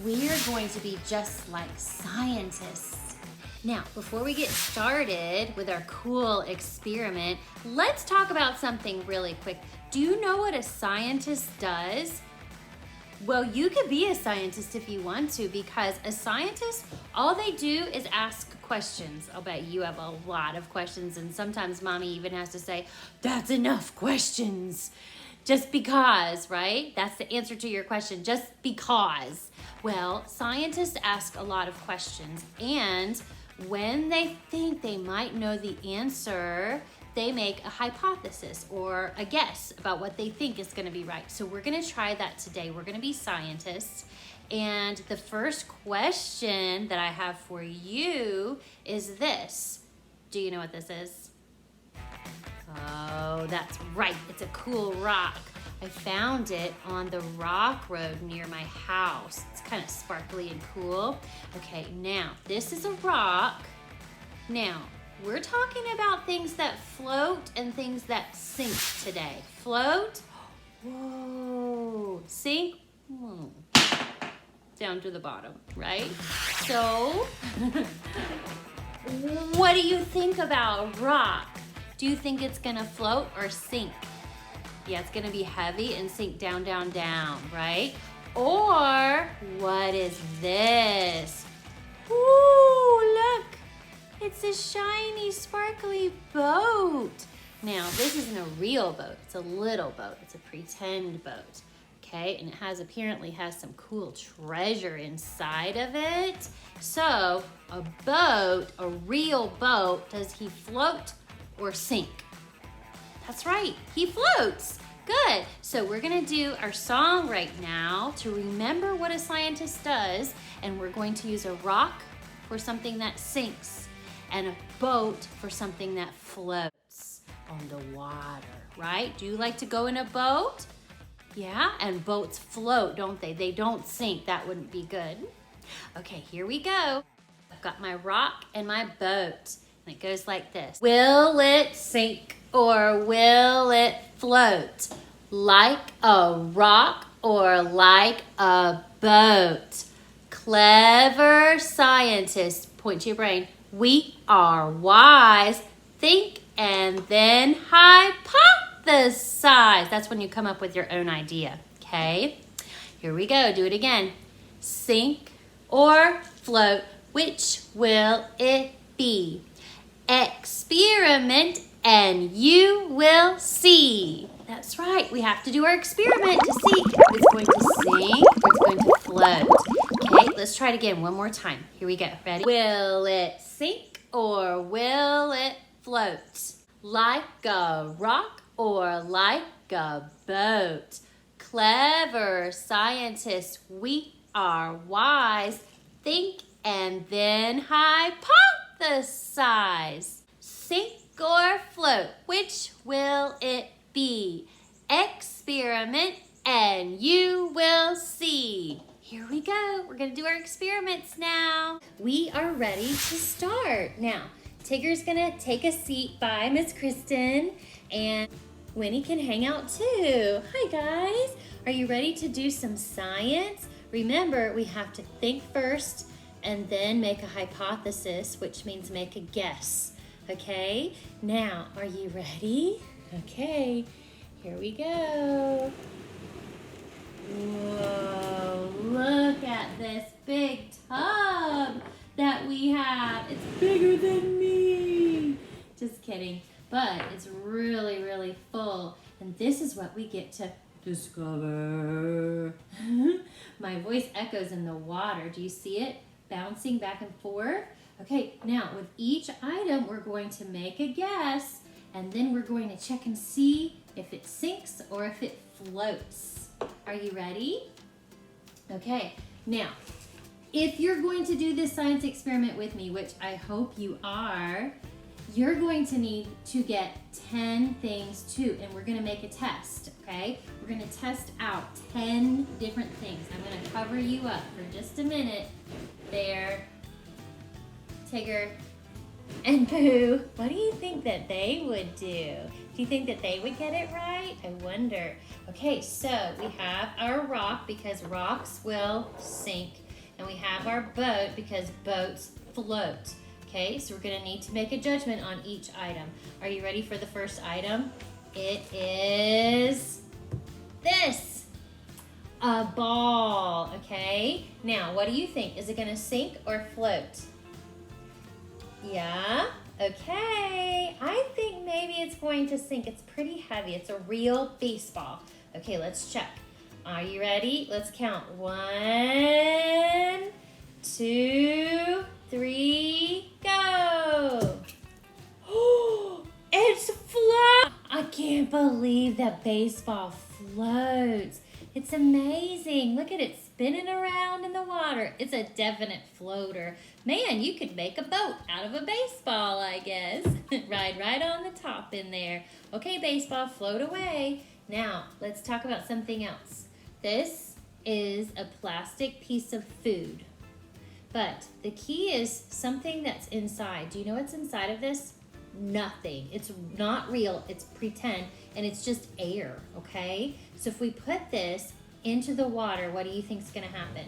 we're going to be just like scientists. Now, before we get started with our cool experiment, let's talk about something really quick. Do you know what a scientist does? Well, you could be a scientist if you want to, because a scientist, all they do is ask questions. I'll bet you have a lot of questions, and sometimes mommy even has to say, that's enough questions. Just because, right? That's the answer to your question, just because. Well, scientists ask a lot of questions, and when they think they might know the answer, they make a hypothesis or a guess about what they think is going to be right. So we're going to try that today. We're going to be scientists. And the first question that I have for you is this. Do you know what this is? Oh, that's right. It's a cool rock. I found it on the rock road near my house. It's kind of sparkly and cool. Okay, now this is a rock. Now, we're talking about things that float and things that sink today. Float, whoa, sink, down to the bottom, right? So, what do you think about a rock? Do you think it's gonna float or sink? Yeah, it's gonna be heavy and sink down, down, down, right? Or, what is this? Ooh, look. It's a shiny, sparkly boat. Now, this isn't a real boat. It's a little boat. It's a pretend boat, okay? And it apparently has some cool treasure inside of it. So, a boat, a real boat, does he float or sink? That's right, he floats. Good. So we're gonna do our song right now to remember what a scientist does, and we're going to use a rock for something that sinks, and a boat for something that floats on the water, right? Do you like to go in a boat? Yeah, and boats float, don't they? They don't sink. That wouldn't be good. Okay, here we go. I've got my rock and my boat, and it goes like this. Will it sink or will it float? Like a rock or like a boat? Clever scientists, point to your brain. We are wise. Think and then hypothesize. That's when you come up with your own idea, okay? Here we go. Do it again. Sink or float, which will it be? Experiment and you will see. That's right. We have to do our experiment to see if it's going to sink or it's going to float. Okay, let's try it again one more time. Here we go. Ready? Will it sink or will it float? Like a rock or like a boat? Clever scientists, we are wise. Think and then hypothesize. Sink or float, which will it be? Experiment and you will see. Here we go. We're gonna do our experiments now. We are ready to start. Now, Tigger's gonna take a seat by Miss Kristen, and Winnie can hang out too. Hi guys. Are you ready to do some science? Remember, we have to think first and then make a hypothesis, which means make a guess. Okay? Now, are you ready? Okay, here we go. Whoa, look at this big tub that we have. It's bigger than me. Just kidding. But it's really, really full. And this is what we get to discover. My voice echoes in the water. Do you see it bouncing back and forth? Okay, now with each item, we're going to make a guess, and then we're going to check and see if it sinks or if it floats. Are you ready? Okay, now, if you're going to do this science experiment with me, which I hope you are, you're going to need to get 10 things too, and we're gonna make a test, okay? We're gonna test out 10 different things. I'm gonna cover you up for just a minute. There, Tigger, And Boo, what do you think that they would do? Do you think that they would get it right? I wonder. Okay, so we have our rock because rocks will sink. And we have our boat because boats float. Okay, so we're gonna need to make a judgment on each item. Are you ready for the first item? It is this, a ball, okay? Now, what do you think? Is it gonna sink or float? Yeah, okay. I think maybe it's going to sink. It's pretty heavy. It's a real baseball. Okay, let's check. Are you ready? Let's count. 1, 2, 3, go. Oh, it's float. I can't believe that baseball floats. It's amazing. Look at it spinning around in the water. It's a definite floater. Man, you could make a boat out of a baseball, I guess. Ride right on the top in there. Okay, baseball, float away. Now, let's talk about something else. This is a plastic piece of food. But the key is something that's inside. Do you know what's inside of this? Nothing. It's not real. It's pretend, and it's just air, okay? So if we put this into the water, what do you think is going to happen?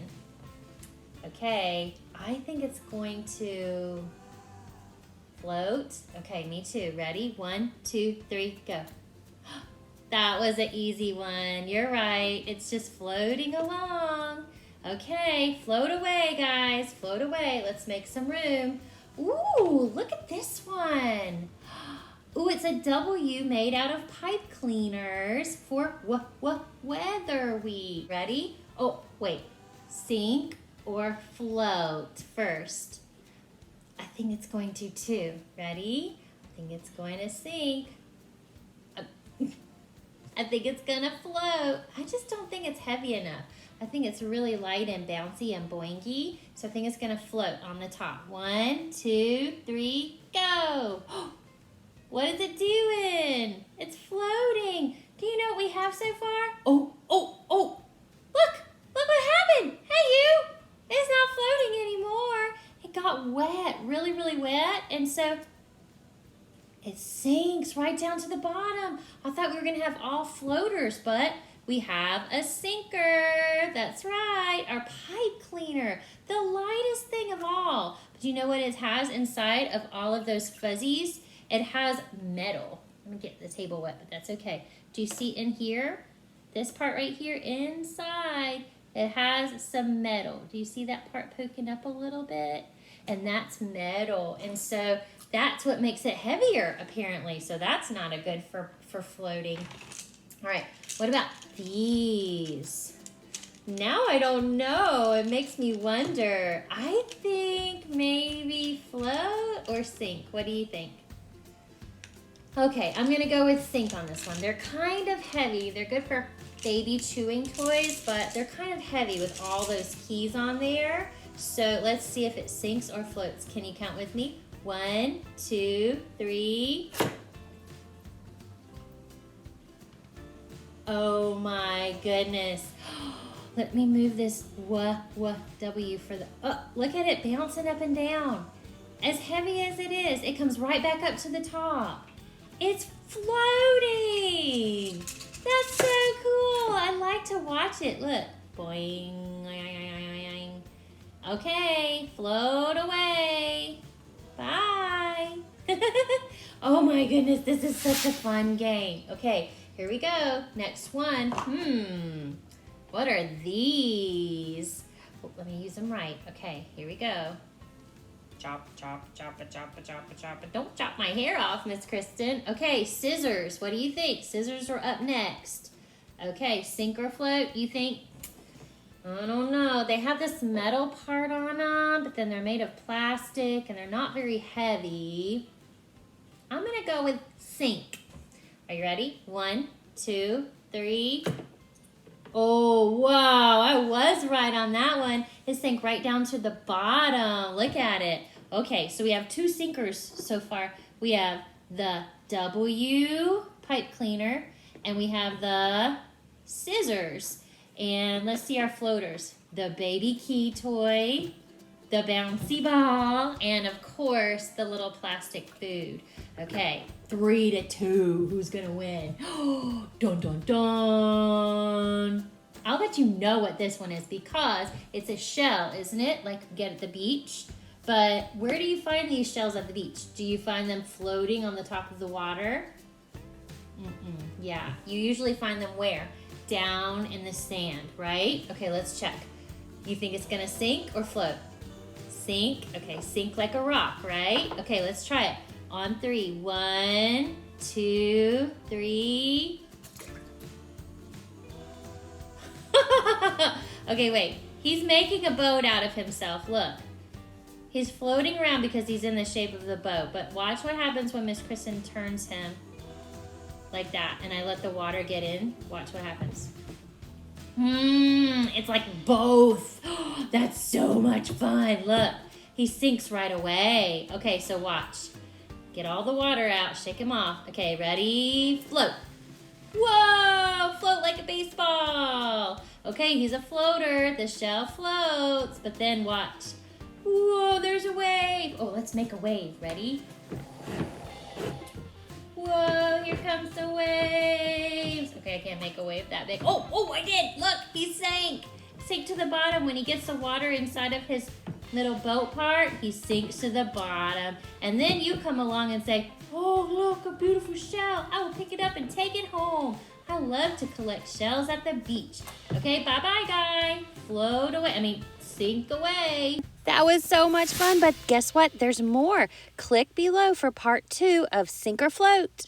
Okay, I think it's going to float. Okay, me too. Ready? 1, 2, 3, go. That was an easy one. You're right. It's just floating along. Okay, float away, guys. Float away. Let's make some room. Ooh, look at this one. Ooh, it's a W made out of pipe cleaners for weather wheat. Ready? Oh, wait. Sink or float first? I think it's going to too. Ready? I think it's going to sink. I think it's gonna float. I just don't think it's heavy enough. I think it's really light and bouncy and boingy. So I think it's gonna float on the top. 1, 2, 3, go. What is it doing? It's floating. Do you know what we have so far? Oh. Look what happened. Hey, you. It's not floating anymore. It got wet, really, really wet. And so it sinks right down to the bottom. I thought we were gonna have all floaters, but we have a sinker. That's right, our pipe cleaner, the lightest thing of all. But do you know what it has inside of all of those fuzzies? It has metal. Let me get the table wet, but that's okay. Do you see in here, this part right here inside, it has some metal. Do you see that part poking up a little bit? And that's metal. And so that's what makes it heavier, apparently. So that's not a good for floating. All right, what about these? Now I don't know. It makes me wonder. I think maybe float or sink. What do you think? Okay, I'm gonna go with sink on this one. They're kind of heavy. They're good for baby chewing toys, but they're kind of heavy with all those keys on there. So let's see if it sinks or floats. Can you count with me? 1, 2, 3. Oh my goodness. Let me move this W for the, oh, look at it bouncing up and down. As heavy as it is, it comes right back up to the top. It's floating. That's so cool. I like to watch it. Look, boing. Okay, float away. Bye. Oh my goodness, this is such a fun game. Okay, here we go. Next one. What are these? Oh, let me use them right. Okay, here we go. Chop, chop, chop, chop, chop, chop. Don't chop my hair off, Miss Kristen. Okay, scissors. What do you think? Scissors are up next. Okay, sink or float, you think? I don't know. They have this metal part on them, but then they're made of plastic and they're not very heavy. I'm gonna go with sink. Are you ready? 1, 2, 3. Oh, wow, I was right on that one. It sank right down to the bottom. Look at it. Okay, so we have 2 sinkers so far. We have the W pipe cleaner and we have the scissors. And let's see our floaters. The baby key toy, the bouncy ball, and of course, the little plastic food. Okay, 3-2. Who's gonna win? Dun, dun, dun. I'll let you know what this one is because it's a shell, isn't it? Like you get at the beach. But where do you find these shells at the beach? Do you find them floating on the top of the water? Yeah, you usually find them where? Down in the sand, right? Okay, let's check. You think it's gonna sink or float? Sink. Okay, sink like a rock, right? Okay, let's try it. On 3. 1, 2, 3. Okay, wait. He's making a boat out of himself. Look. He's floating around because he's in the shape of the boat. But watch what happens when Miss Kristen turns him like that. And I let the water get in. Watch what happens. It's like both. That's so much fun. Look, he sinks right away. Okay, so watch. Get all the water out. Shake him off. Okay, ready? Float. Whoa, float like a baseball. Okay, he's a floater. The shell floats. But then watch. Whoa, there's a wave. Oh, let's make a wave. Ready? Whoa, here comes the waves. Okay, I can't make a wave that big. Oh, I did. Look, he sank. Sink to the bottom. When he gets the water inside of his little boat part, he sinks to the bottom. And then you come along and say, oh, look, a beautiful shell. I will pick it up and take it home. I love to collect shells at the beach. Okay, bye-bye, guy. Float away. Sink away. That was so much fun, but guess what? There's more. Click below for part 2 of Sink or Float.